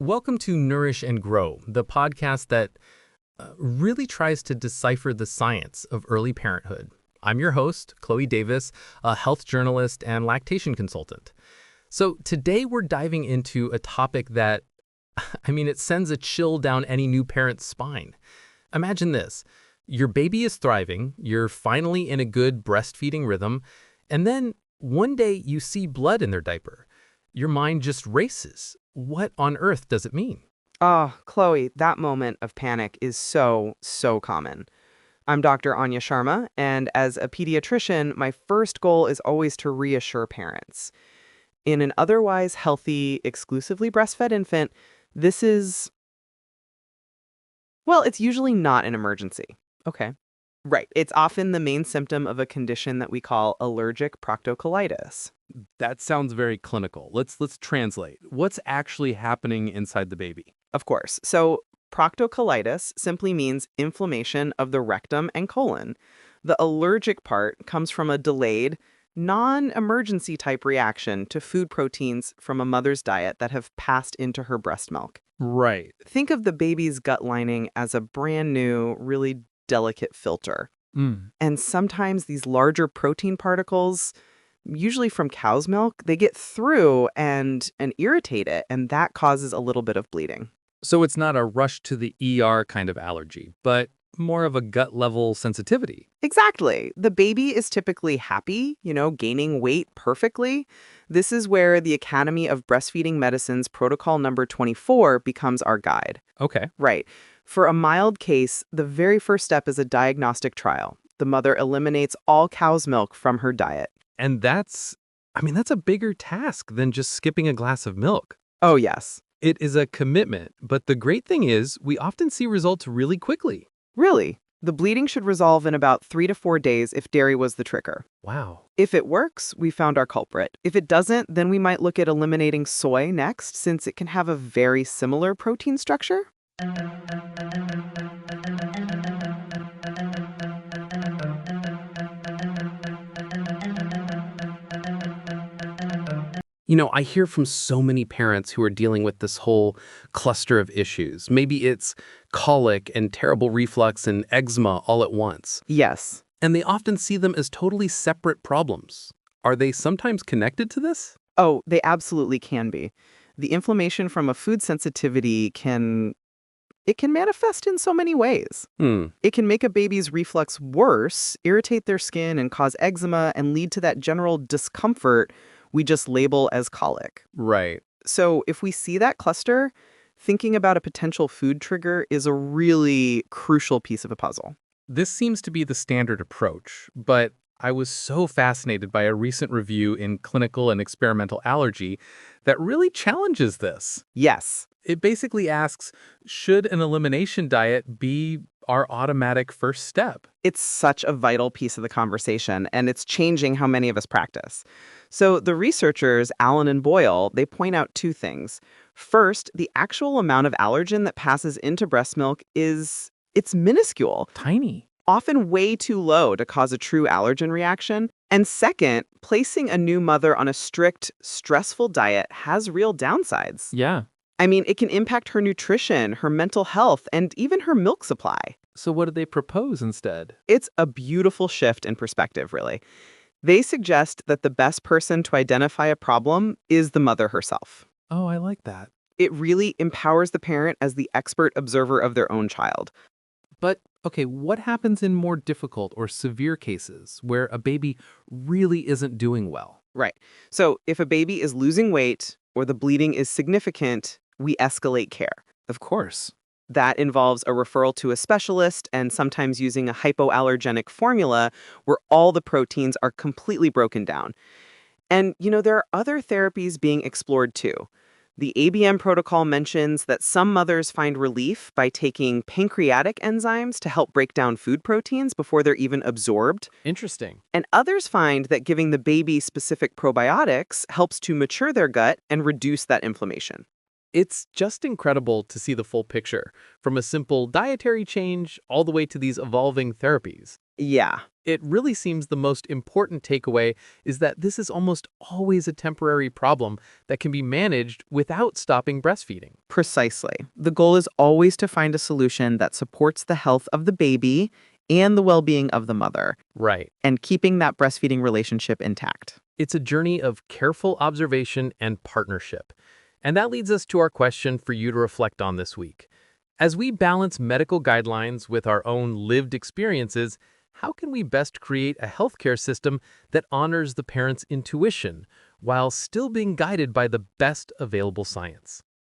Welcome to Nourish and Grow, the podcast that really tries to decipher the science of early parenthood. I'm your host, Chloe Davis, a health journalist and lactation consultant. So today we're diving into a topic that, it sends a chill down any new parent's spine. Imagine this. Your baby is thriving, you're finally in a good breastfeeding rhythm, and then one day you see blood in their diaper. Your mind just races. What on earth does it mean? Oh, Chloe, that moment of panic is so common. I'm Dr. Anya Sharma, and as a pediatrician, my first goal is always to reassure parents. In an otherwise healthy, exclusively breastfed infant, this is, well, it's usually not an emergency. Okay. Right. It's often the main symptom of a condition that we call allergic proctocolitis. That sounds very clinical. Let's translate. What's actually happening inside the baby? Of course. So, proctocolitis simply means inflammation of the rectum and colon. The allergic part comes from a delayed, non emergency type reaction to food proteins from a mother's diet that have passed into her breast milk. Right. Think of the baby's gut lining as a brand new, really delicate filter. Mm. And sometimes these larger protein particles, usually from cow's milk, they get through and irritate it, and that causes a little bit of bleeding. So it's not a rush to the ER kind of allergy, but more of a gut level sensitivity. Exactly. The baby is typically happy, gaining weight perfectly. This is where the Academy of Breastfeeding Medicine's protocol number 24 becomes our guide. Okay. Right. For a mild case, the very first step is a diagnostic trial. The mother eliminates all cow's milk from her diet. And that's a bigger task than just skipping a glass of milk. Oh, yes. It is a commitment, but the great thing is we often see results really quickly. Really? The bleeding should resolve in about 3 to 4 days if dairy was the trigger. Wow. If it works, we found our culprit. If it doesn't, then we might look at eliminating soy next, since it can have a very similar protein structure. I hear from so many parents who are dealing with this whole cluster of issues. Maybe it's colic and terrible reflux and eczema all at once. Yes. And they often see them as totally separate problems. Are they sometimes connected to this? Oh, they absolutely can be. The inflammation from a food sensitivity can manifest in so many ways. It can make a baby's reflux worse, irritate their skin and cause eczema, and lead to that general discomfort we just label as colic. Right. So if we see that cluster, thinking about a potential food trigger is a really crucial piece of a puzzle. This seems to be the standard approach, but I was so fascinated by a recent review in Clinical and Experimental Allergy that really challenges this. Yes. It basically asks, should an elimination diet be our automatic first step? It's such a vital piece of the conversation, and it's changing how many of us practice. So the researchers, Allen and Boyle, they point out two things. First, the actual amount of allergen that passes into breast milk it's minuscule, Tiny. often way too low to cause a true allergen reaction. And second, placing a new mother on a strict, stressful diet has real downsides. Yeah. It can impact her nutrition, her mental health, and even her milk supply. So what did they propose instead? It's a beautiful shift in perspective, really. They suggest that the best person to identify a problem is the mother herself. Oh, I like that. It really empowers the parent as the expert observer of their own child. But, okay, what happens in more difficult or severe cases where a baby really isn't doing well? Right. So if a baby is losing weight or the bleeding is significant, we escalate care. Of course. That involves a referral to a specialist and sometimes using a hypoallergenic formula where all the proteins are completely broken down. And, there are other therapies being explored too. The ABM protocol mentions that some mothers find relief by taking pancreatic enzymes to help break down food proteins before they're even absorbed. Interesting. And others find that giving the baby specific probiotics helps to mature their gut and reduce that inflammation. It's just incredible to see the full picture, from a simple dietary change all the way to these evolving therapies. Yeah, It really seems the most important takeaway is that this is almost always a temporary problem that can be managed without stopping breastfeeding. precisely. The goal is always to find a solution that supports the health of the baby and the well being of the mother, Right. and keeping that breastfeeding relationship intact. It's a journey of careful observation and partnership. And that leads us to our question for you to reflect on this week. As we balance medical guidelines with our own lived experiences, how can we best create a healthcare system that honors the parent's intuition while still being guided by the best available science?